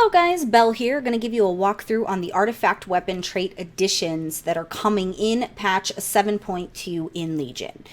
Hello guys, Belle here, going to give you a walkthrough on the artifact weapon trait additions that are coming in patch 7.2 in Legion.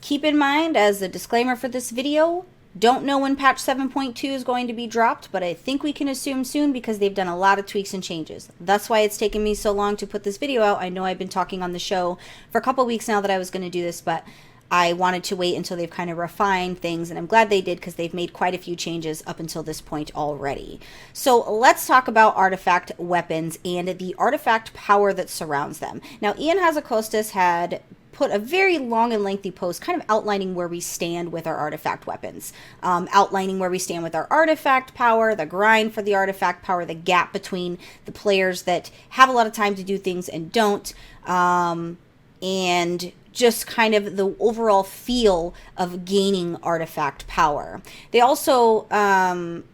Keep in mind, as a disclaimer for this video, don't know when patch 7.2 is going to be dropped, but I think we can assume soon because they've done a lot of tweaks and changes. That's why it's taken me so long to put this video out. I know I've been talking on the show for a couple weeks now that I was going to do this, but I wanted to wait until they've kind of refined things, and I'm glad they did because they've made quite a few changes up until this point already. So let's talk about artifact weapons and the artifact power that surrounds them. Now, Ian Hazacostas had put a very long and lengthy post kind of outlining where we stand with our artifact weapons, outlining where we stand with our artifact power, the grind for the artifact power, the gap between the players that have a lot of time to do things and don't, and just kind of the overall feel of gaining artifact power. They also,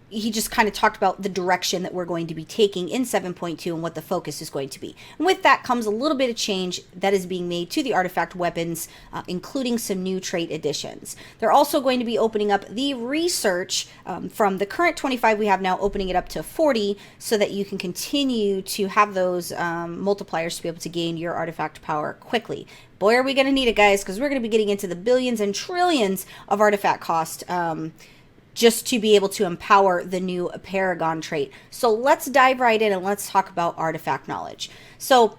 he just kind of talked about the direction that we're going to be taking in 7.2 and what the focus is going to be. And with that comes a little bit of change that is being made to the artifact weapons, including some new trait additions. They're also going to be opening up the research from the current 25 we have now, opening it up to 40 so that you can continue to have those multipliers to be able to gain your artifact power quickly. Boy, are we going to need it, guys, because we're going to be getting into the billions and trillions of artifact cost just to be able to empower the new Paragon trait. So let's dive right in and let's talk about artifact knowledge. So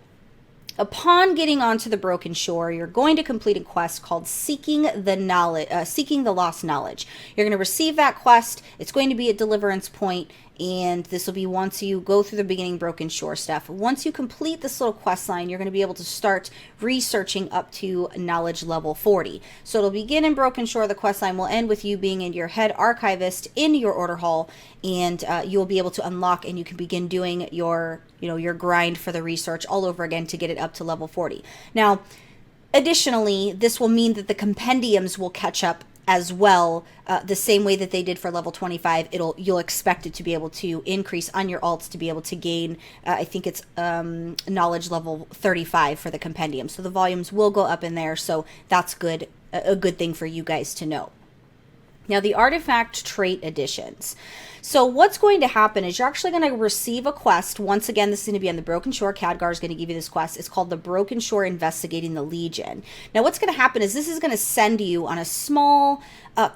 upon getting onto the Broken Shore, you're going to complete a quest called Seeking the Lost Knowledge. You're going to receive that quest. It's going to be at Deliverance Point, and this will be once you go through the beginning Broken Shore stuff. Once you complete this little quest line, you're going to be able to start researching up to knowledge level 40. So it'll begin in Broken Shore. The quest line will end with you being in your head archivist in your order hall, and you'll be able to unlock and you can begin doing your grind for the research all over again to get it up to level 40. Now, additionally, this will mean that the compendiums will catch up as well, the same way that they did for level 25. You'll expect it to be able to increase on your alts to be able to gain, I think it's knowledge level 35 for the compendium. So the volumes will go up in there, so that's good, a good thing for you guys to know. Now, the artifact trait additions. So what's going to happen is you're actually going to receive a quest. Once again, this is going to be on the Broken Shore. Khadgar is going to give you this quest. It's called the Broken Shore Investigating the Legion. Now, what's going to happen is this is going to send you on a small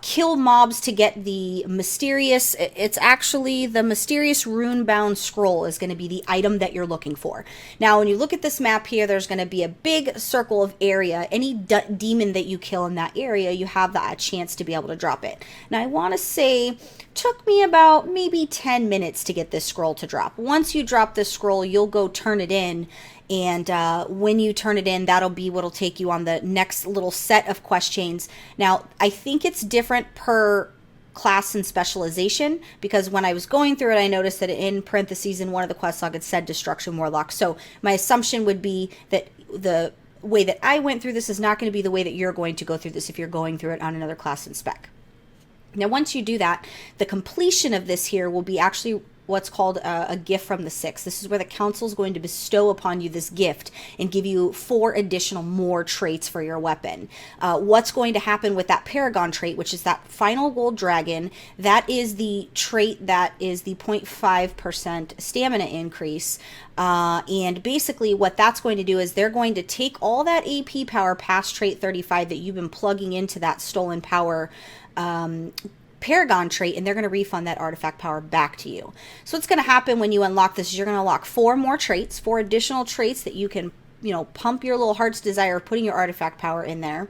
kill mobs to get the mysterious, it's actually the mysterious rune-bound scroll is going to be the item that you're looking for. Now, when you look at this map here, there's going to be a big circle of area. Any demon that you kill in that area, you have that chance to be able to drop it. Now, I want to say took me about maybe 10 minutes to get this scroll to drop. Once you drop this scroll, you'll go turn it in, and when you turn it in, that'll be what'll take you on the next little set of quest chains. Now, I think it's different per class and specialization, because when I was going through it, I noticed that in parentheses in one of the quest log it said Destruction Warlock. So my assumption would be that the way that I went through this is not going to be the way that you're going to go through this if you're going through it on another class and spec. Now, once you do that, the completion of this here will be actually what's called a gift from the Six. This is where the council is going to bestow upon you this gift and give you 4 additional more traits for your weapon. What's going to happen with that Paragon trait, which is that final gold dragon, that is the trait that is the 0.5% stamina increase. And basically what that's going to do is they're going to take all that AP power past trait 35 that you've been plugging into that stolen power Paragon trait, and they're going to refund that artifact power back to you. So what's going to happen when you unlock this is you're going to unlock 4 more traits, 4 additional traits that you can, pump your little heart's desire of putting your artifact power in there.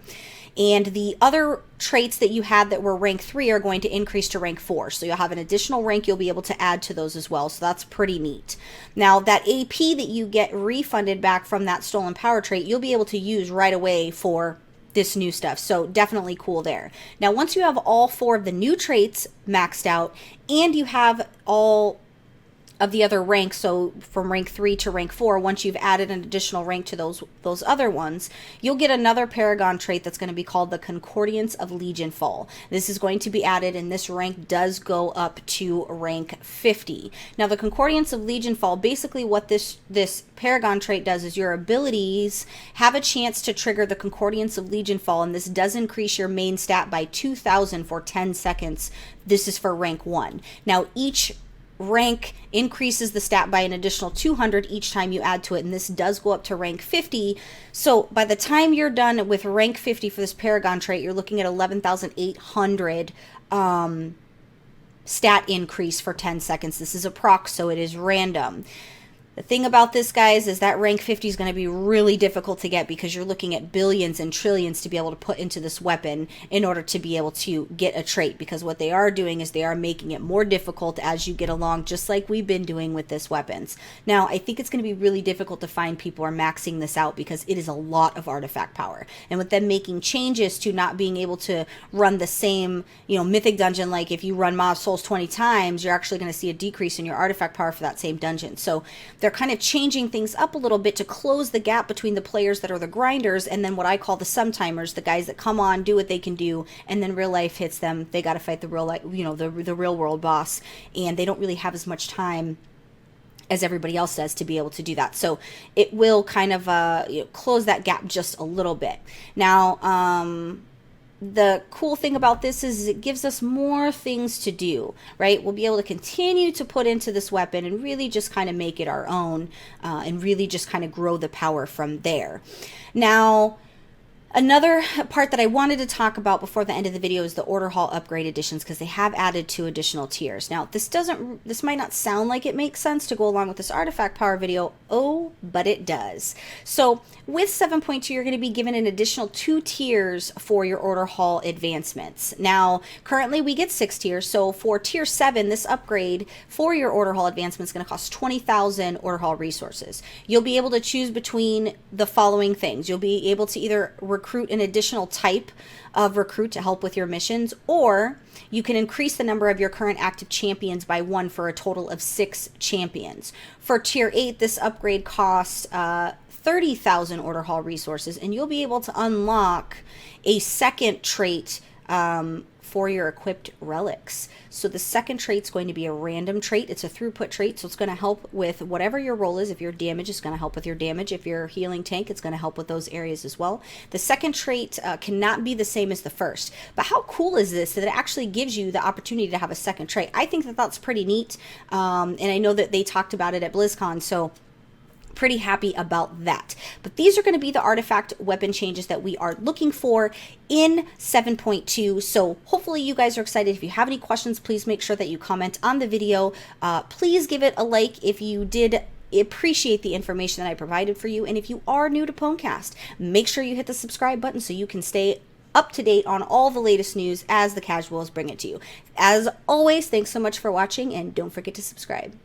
And the other traits that you had that were rank 3 are going to increase to rank 4. So you'll have an additional rank you'll be able to add to those as well. So that's pretty neat. Now, that AP that you get refunded back from that stolen power trait, you'll be able to use right away for this new stuff. So definitely cool there. Now, once you have all 4 of the new traits maxed out and you have all of the other ranks, so from rank 3 to rank 4, once you've added an additional rank to those other ones, you'll get another Paragon trait that's going to be called the Concordance of Legion Fall. This is going to be added, and this rank does go up to rank 50. Now, the Concordance of Legion Fall, basically what this Paragon trait does is your abilities have a chance to trigger the Concordance of Legion Fall, and this does increase your main stat by 2,000 for 10 seconds. This is for rank 1. Now, each rank increases the stat by an additional 200 each time you add to it, and this does go up to rank 50. So by the time you're done with rank 50 for this Paragon trait, you're looking at 11,800 stat increase for 10 seconds. This is a proc, so it is random. The thing about this, guys, is that rank 50 is going to be really difficult to get because you're looking at billions and trillions to be able to put into this weapon in order to be able to get a trait, because what they are doing is they are making it more difficult as you get along, just like we've been doing with this weapons. Now, I think it's going to be really difficult to find people who are maxing this out because it is a lot of artifact power. And with them making changes to not being able to run the same, mythic dungeon, like if you run Maw of Souls 20 times, you're actually going to see a decrease in your artifact power for that same dungeon. So they're kind of changing things up a little bit to close the gap between the players that are the grinders and then what I call the sometimers, the guys that come on, do what they can do, and then real life hits them. They got to fight the real life, the real world boss, and they don't really have as much time as everybody else does to be able to do that. So it will kind of close that gap just a little bit. Now, the cool thing about this is it gives us more things to do, right? We'll be able to continue to put into this weapon and really just kind of make it our own and really just kind of grow the power from there. Now, another part that I wanted to talk about before the end of the video is the Order Hall upgrade editions, because they have added 2 additional tiers. Now, this might not sound like it makes sense to go along with this artifact power video. Oh, but it does. So with 7.2, you're going to be given an additional 2 tiers for your Order Hall advancements. Now, currently we get 6 tiers. So for tier 7, this upgrade for your Order Hall advancement is going to cost 20,000 Order Hall resources. You'll be able to choose between the following things. You'll be able to either recruit an additional type of recruit to help with your missions, or you can increase the number of your current active champions by 1 for a total of 6 champions. For tier 8, this upgrade costs 30,000 Order Hall resources, and you'll be able to unlock a second trait for your equipped relics. So the second trait's going to be a random trait. It's a throughput trait, so it's going to help with whatever your role is. If you're damage, it's going to help with your damage. If you're healing tank, it's going to help with those areas as well. The second trait cannot be the same as the first. But how cool is this that it actually gives you the opportunity to have a second trait? I think that that's pretty neat, and I know that they talked about it at BlizzCon, so pretty happy about that. But these are going to be the artifact weapon changes that we are looking for in 7.2. So hopefully you guys are excited. If you have any questions, please make sure that you comment on the video. Please give it a like if you did appreciate the information that I provided for you. And if you are new to PWNCAST, make sure you hit the subscribe button so you can stay up to date on all the latest news as the casuals bring it to you. As always, thanks so much for watching, and don't forget to subscribe.